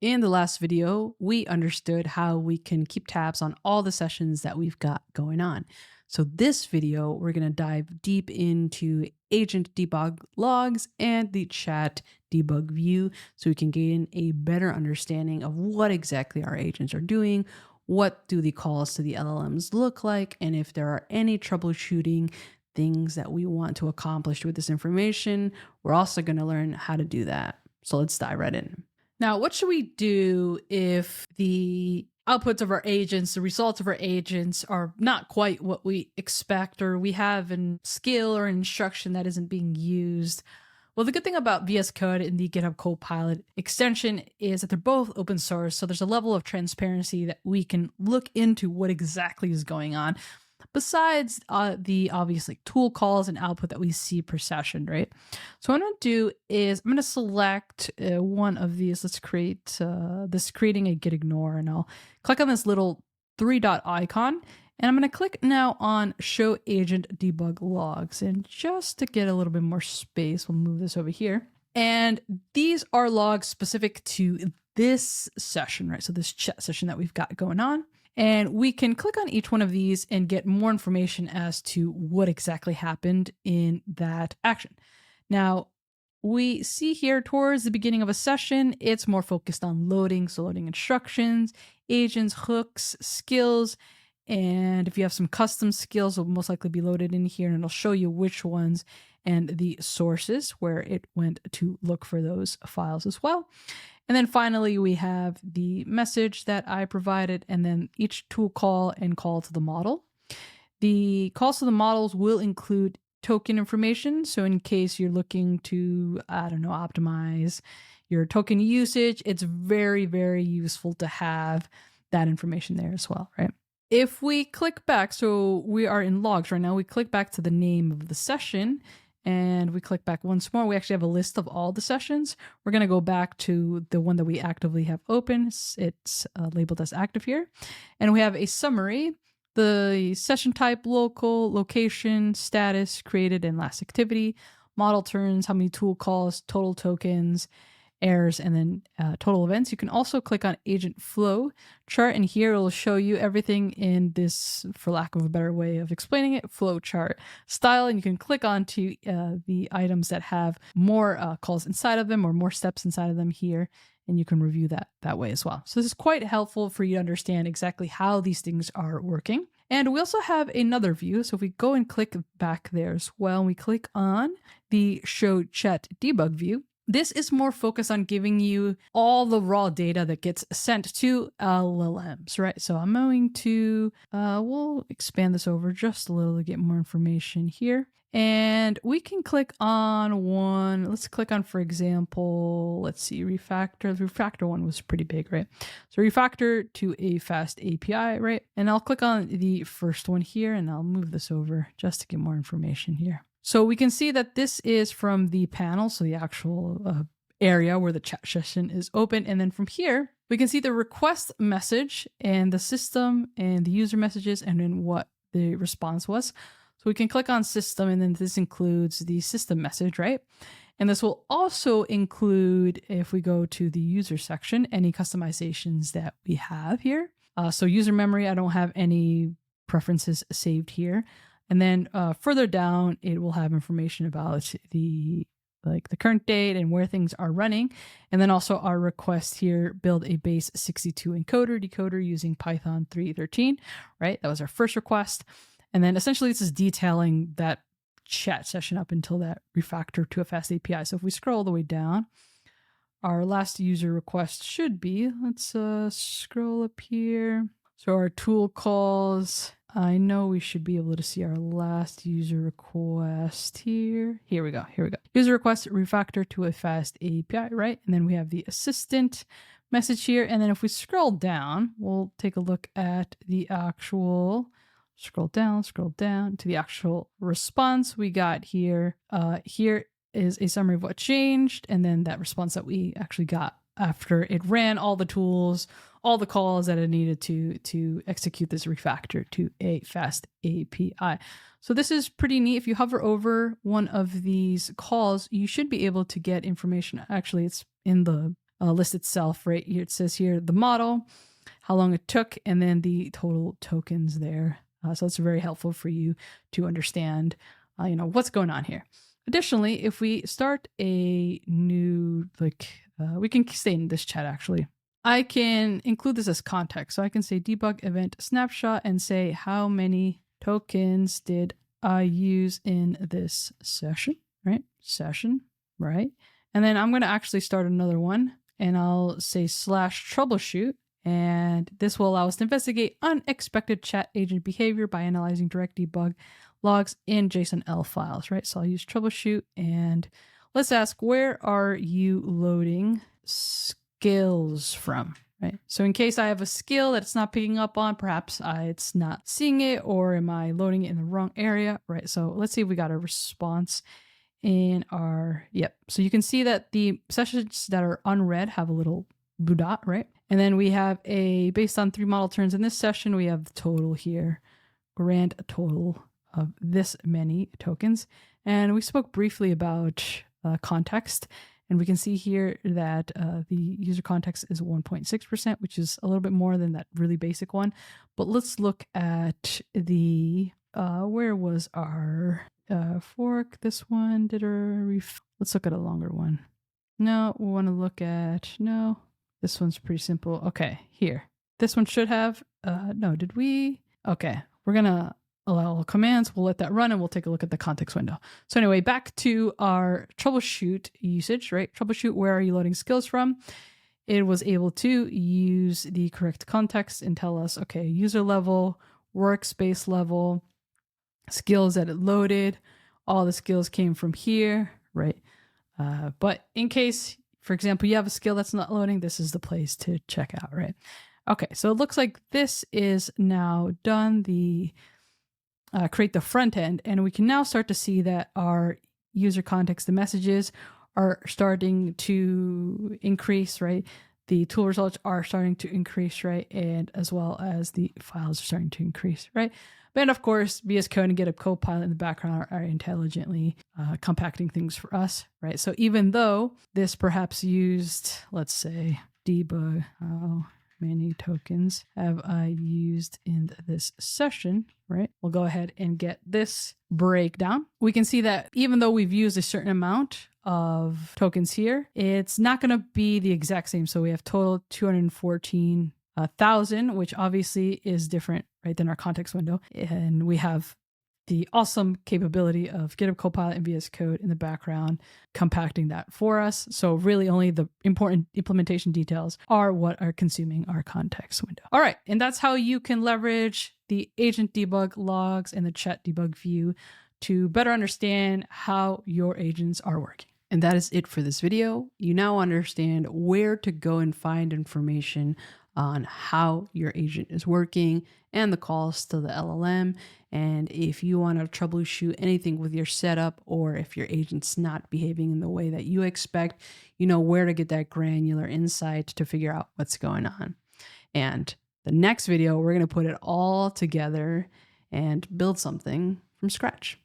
In the last video, we understood how we can keep tabs on all the sessions that we've got going on. So this video, we're going to dive deep into Agent Debug Logs and the Chat Debug View so we can gain a better understanding of what exactly our agents are doing, what do the calls to the LLMs look like, and if there are any troubleshooting things that we want to accomplish with this information. We're also going to learn how to do that. So let's dive right in. Now, what should we do if the outputs of our agents, the results of our agents are not quite what we expect, or we have a skill or an instruction that isn't being used? Well, the good thing about VS Code and the GitHub Copilot extension is that they're both open source. So there's a level of transparency that we can look into what exactly is going on, besides the obvious like tool calls and output that we see per session, right? So what I'm going to do is I'm going to select one of these. Let's create this creating a git ignore, and I'll click on this little 3-dot icon, and I'm going to click now on show agent debug logs. And just to get a little bit more space, we'll move this over here. And these are logs specific to this session, right? So this chat session that we've got going on. And we can click on each one of these and get more information as to what exactly happened in that action. Now, we see here towards the beginning of a session, it's more focused on loading. So loading instructions, agents, hooks, skills. And if you have some custom skills, it'll most likely be loaded in here, and it'll show you which ones and the sources where it went to look for those files as well. And then finally, we have the message that I provided, and then each tool call and call to the model. The calls to the models will include token information. So in case you're looking to, optimize your token usage, it's very, very useful to have that information there as well, right? If we click back, so we are in logs right now, we click back to the name of the session, and we click back once more, we actually have a list of all the sessions. We're going to go back to the one that we actively have open. It's labeled as active here. And we have a summary, the session type, local, location, status, created, and last activity, model turns, how many tool calls, total tokens, errors, and then total events. You can also click on agent flow chart, and here it'll show you everything in this, for lack of a better way of explaining it, flow chart style. And you can click onto the items that have more calls inside of them or more steps inside of them here, and you can review that way as well. So this is quite helpful for you to understand exactly how these things are working. And we also have another view. So if we go and click back there as well, and we click on the show chat debug view, this is more focused on giving you all the raw data that gets sent to LLMs, right? So I'm going to, we'll expand this over just a little to get more information here. And we can click on one. Let's click on, for example, let's see, refactor. The refactor one was pretty big, right? So refactor to a fast API, right? And I'll click on the first one here, and I'll move this over just to get more information here. So we can see that this is from the panel, so the actual area where the chat session is open. And then from here, we can see the request message and the system and the user messages, and then what the response was. So we can click on system, and then this includes the system message, right? And this will also include, if we go to the user section, any customizations that we have here. So user memory, I don't have any preferences saved here. And then further down, it will have information about the current date and where things are running. And then also our request here, build a base 62 encoder decoder using Python 3.13, right? That was our first request. And then essentially this is detailing that chat session up until that refactor to a fast API. So if we scroll all the way down, our last user request should be, let's scroll up here. So our tool calls, I know we should be able to see our last user request here. Here we go. User request refactor to a fast API, right? And then we have the assistant message here. And then if we scroll down, we'll take a look at the actual, scroll down to the actual response we got here. Here is a summary of what changed, and then that response that we actually got after it ran all the tools, all the calls that it needed to execute this refactor to a fast API. So this is pretty neat. If you hover over one of these calls, you should be able to get information. Actually, it's in the list itself right here. It says here the model, how long it took, and then the total tokens there. So it's very helpful for you to understand, what's going on here. Additionally, if we start a new, we can stay in this chat actually. I can include this as context. So I can say debug event snapshot and say how many tokens did I use in this session, right? Session, right? And then I'm going to actually start another one and I'll say /troubleshoot. And this will allow us to investigate unexpected chat agent behavior by analyzing direct debug logs in JSON-L files, right? So I'll use troubleshoot and let's ask, where are you loading skills from, right? So in case I have a skill that it's not picking up on, perhaps it's not seeing it, or am I loading it in the wrong area, right? So let's see if we got a response in our, yep. So you can see that the sessions that are unread have a little blue dot, right? And then we have based on 3 model turns in this session, we have the total here, grand total of this many tokens. And we spoke briefly about context. And we can see here that the user context is 1.6%, which is a little bit more than that really basic one. But let's look at the, where was our fork? This one, let's look at a longer one. No, we want to look at, no, this one's pretty simple. Okay, here. This one should have, no, did we? Okay, we're going to allow all commands. We'll let that run and we'll take a look at the context window. So anyway, back to our troubleshoot usage, right? Troubleshoot, where are you loading skills from? It was able to use the correct context and tell us, okay, user level, workspace level, skills that it loaded, all the skills came from here, right? But in case, for example, you have a skill that's not loading, this is the place to check out, right? Okay, so it looks like this is now done. Create the front end, and we can now start to see that our user context, the messages are starting to increase, right? The tool results are starting to increase, right? And as well as the files are starting to increase, right? And of course, VS Code and GitHub Copilot in the background are intelligently compacting things for us, right? So even though this perhaps used, let's say, debug, how many tokens have I used in this session, right? We'll go ahead and get this breakdown. We can see that even though we've used a certain amount of tokens here, it's not going to be the exact same. So we have total 214,000, which obviously is different, right, than our context window. And we have the awesome capability of GitHub Copilot and VS Code in the background compacting that for us. So really only the important implementation details are what are consuming our context window. All right, and that's how you can leverage the Agent Debug Logs and the Chat Debug View to better understand how your agents are working. And that is it for this video. You now understand where to go and find information on how your agent is working and the calls to the LLM. And if you want to troubleshoot anything with your setup, or if your agent's not behaving in the way that you expect, you know where to get that granular insight to figure out what's going on. And the next video, we're going to put it all together and build something from scratch.